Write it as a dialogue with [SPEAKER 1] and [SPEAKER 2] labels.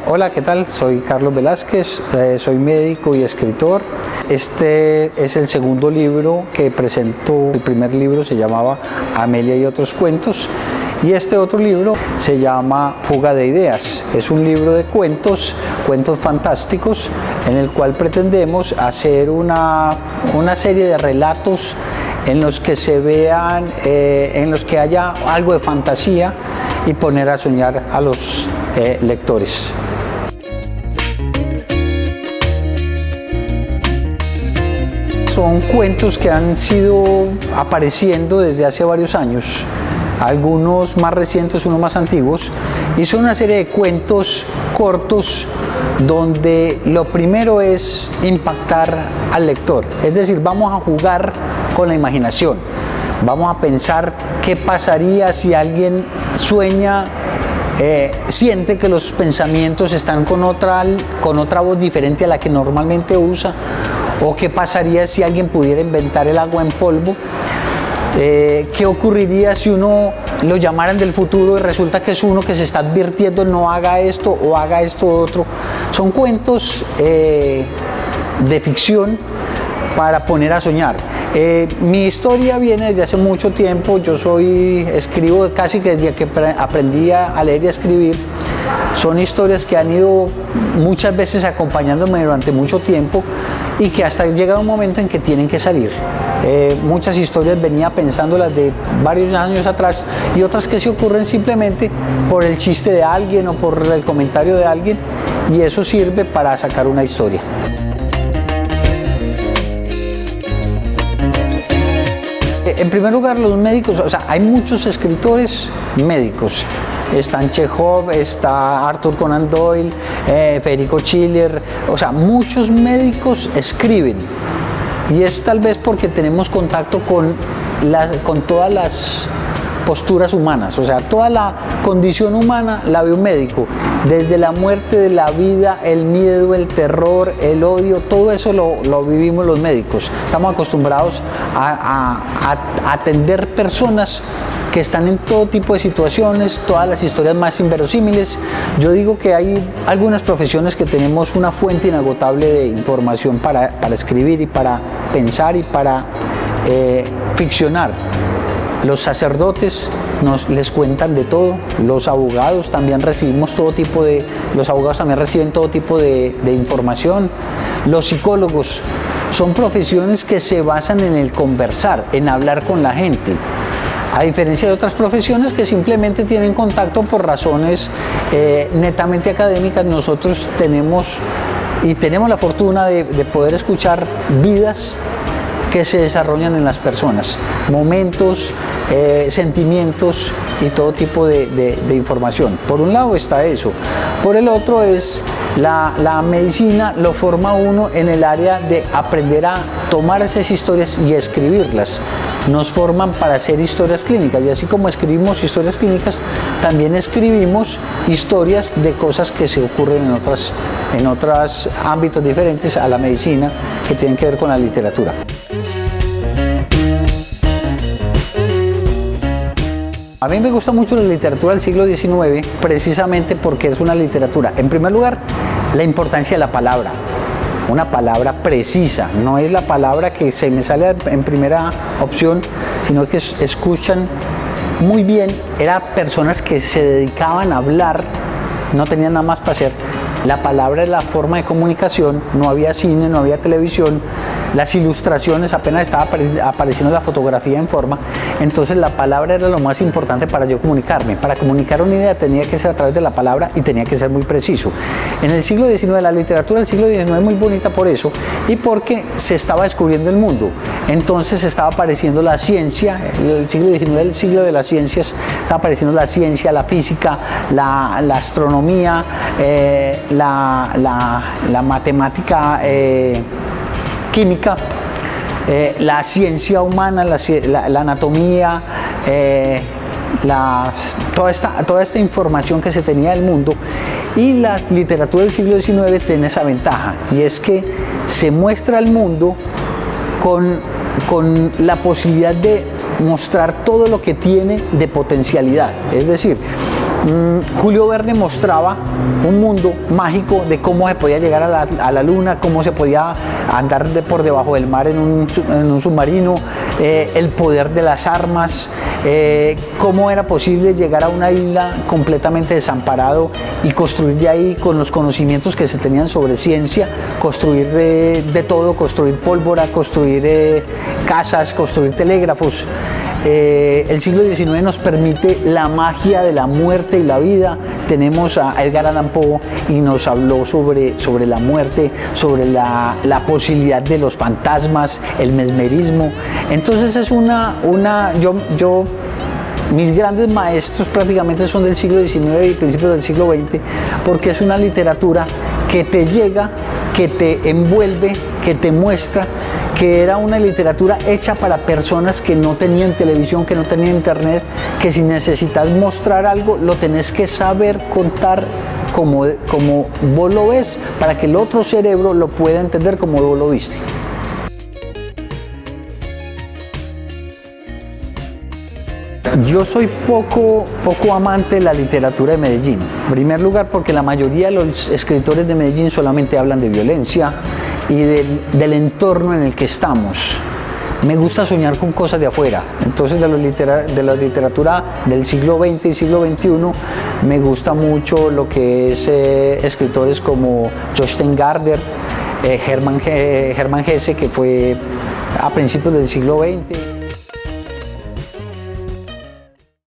[SPEAKER 1] Hola, ¿qué tal? Soy Carlos Velázquez, soy médico y escritor. Este es el segundo libro que presento. El primer libro se llamaba Amelia y otros cuentos y este otro libro se llama Fuga de ideas. Es un libro de cuentos fantásticos en el cual pretendemos hacer una serie de relatos en los que se vean, en los que haya algo de fantasía y poner a soñar a los lectores. Son cuentos que han sido apareciendo desde hace varios años, algunos más recientes, unos más antiguos, y son una serie de cuentos cortos donde lo primero es impactar al lector, es decir, vamos a jugar con la imaginación, vamos a pensar qué pasaría si alguien sueña, siente que los pensamientos están con otra voz diferente a la que normalmente usa, o qué pasaría si alguien pudiera inventar el agua en polvo, qué ocurriría si uno lo llamaran del futuro y resulta que es uno que se está advirtiendo no haga esto o haga esto otro. Son cuentos de ficción para poner a soñar. Mi historia viene desde hace mucho tiempo. Yo escribo casi que desde que aprendí a leer y a escribir. Son historias que han ido muchas veces acompañándome durante mucho tiempo y que hasta llega un momento en que tienen que salir. Muchas historias venía pensándolas de varios años atrás y otras que se ocurren simplemente por el chiste de alguien o por el comentario de alguien, y eso sirve para sacar una historia. En primer lugar, los médicos, o sea, hay muchos escritores médicos. Están Chekhov, está Arthur Conan Doyle, Federico Schiller, o sea, muchos médicos escriben. Y es tal vez porque tenemos contacto con todas las posturas humanas, o sea, toda la condición humana la ve un médico. Desde la muerte, de la vida, el miedo, el terror, el odio, todo eso lo vivimos los médicos. Estamos acostumbrados a atender personas que están en todo tipo de situaciones, todas las historias más inverosímiles. Yo digo que hay algunas profesiones que tenemos una fuente inagotable de información para escribir y para pensar y para ficcionar. Los sacerdotes les cuentan de todo, los abogados también reciben todo tipo de información, los psicólogos son profesiones que se basan en el conversar, en hablar con la gente. A diferencia de otras profesiones que simplemente tienen contacto por razones netamente académicas, nosotros tenemos la fortuna de poder escuchar vidas que se desarrollan en las personas, momentos, sentimientos y todo tipo de información. Por un lado está eso, por el otro es la medicina lo forma uno en el área de aprender a tomar esas historias y escribirlas. Nos forman para hacer historias clínicas, y así como escribimos historias clínicas, también escribimos historias de cosas que se ocurren en otros ámbitos diferentes a la medicina, que tienen que ver con la literatura. A mí me gusta mucho la literatura del siglo XIX precisamente porque es una literatura, en primer lugar, la importancia de la palabra. Una palabra precisa, no es la palabra que se me sale en primera opción, sino que escuchan muy bien. Eran personas que se dedicaban a hablar, no tenían nada más para hacer. La palabra es la forma de comunicación, no había cine, no había televisión, las ilustraciones, apenas estaba apareciendo la fotografía en forma, entonces la palabra era lo más importante para yo comunicarme. Para comunicar una idea tenía que ser a través de la palabra y tenía que ser muy preciso. En el siglo XIX, la literatura del siglo XIX es muy bonita por eso y porque se estaba descubriendo el mundo. Entonces estaba apareciendo la ciencia, el siglo XIX, el siglo de las ciencias, estaba apareciendo la ciencia, la física, la astronomía, la matemática, química, la ciencia humana, la anatomía, toda esta información que se tenía del mundo. Y la literatura del siglo XIX tiene esa ventaja, y es que se muestra al mundo con la posibilidad de mostrar todo lo que tiene de potencialidad. Es decir, Julio Verne mostraba un mundo mágico de cómo se podía llegar a la luna, cómo se podía andar por debajo del mar en un submarino, el poder de las armas, cómo era posible llegar a una isla completamente desamparado y construir de ahí con los conocimientos que se tenían sobre ciencia, construir de todo, construir pólvora, construir casas, construir telégrafos. El siglo XIX nos permite la magia de la muerte y la vida. Tenemos a Edgar Allan Poe y nos habló sobre la muerte, sobre la posibilidad de los fantasmas, el mesmerismo. Entonces es mis grandes maestros prácticamente son del siglo XIX y principios del siglo XX, porque es una literatura que te llega, que te envuelve, que te muestra, que era una literatura hecha para personas que no tenían televisión, que no tenían internet, que si necesitas mostrar algo, lo tenés que saber contar como vos lo ves, para que el otro cerebro lo pueda entender como vos lo viste. Yo soy poco amante de la literatura de Medellín. En primer lugar, porque la mayoría de los escritores de Medellín solamente hablan de violencia y del entorno en el que estamos. Me gusta soñar con cosas de afuera. Entonces, de la literatura del siglo XX y siglo XXI, me gusta mucho lo que es escritores como Jostein Gaarder, Hermann Hesse, que fue a principios del siglo XX.